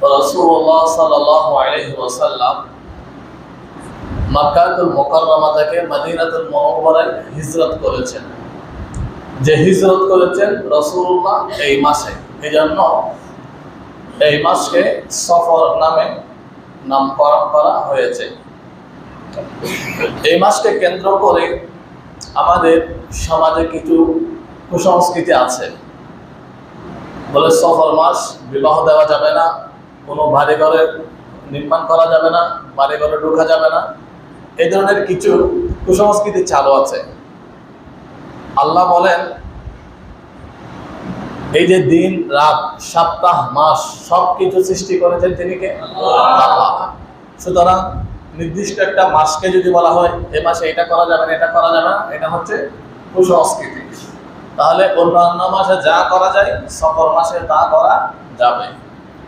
রাসূলুল্লাহ সাল্লাল্লাহু আলাইহি ওয়াসাল্লাম মক্কাতুল মুকাররমা থেকে মদিনাতুল মুনাওয়ারায় হিজরত করেছেন। যে হিজরত করেছেন রাসূলুল্লাহ এই মাসে, এজন্য এই মাসকে সফর নামে নামকরণ করা হয়েছে। এই মাসকে কেন্দ্র করে আমাদের সমাজে কিছু কুসংস্কৃতি আছে। বলে সফর মাস বিবাহ দেওয়া যাবে না, কোনো বাড়ি ঘরে নির্মাণ করা যাবে না, বাড়ি ঘরে ঢোকা যাবে না, এই ধরনের কিছু কুসংস্কৃতি চালু আছে। আল্লাহ বলেন, এই যে দিন রাত সপ্তাহ মাস সবকিছু সৃষ্টি করেছেন তিনি কে? আল্লাহ। সুতরাং নির্দিষ্ট একটা মাসকে যদি বলা হয় এই মাসে এটা করা যাবে না, এটা করা যাবে না, এটা হচ্ছে কুসংস্কৃতি। তাহলে অন্যান্য মাসে যা করা যায় সফর মাসে তা করা যাবে।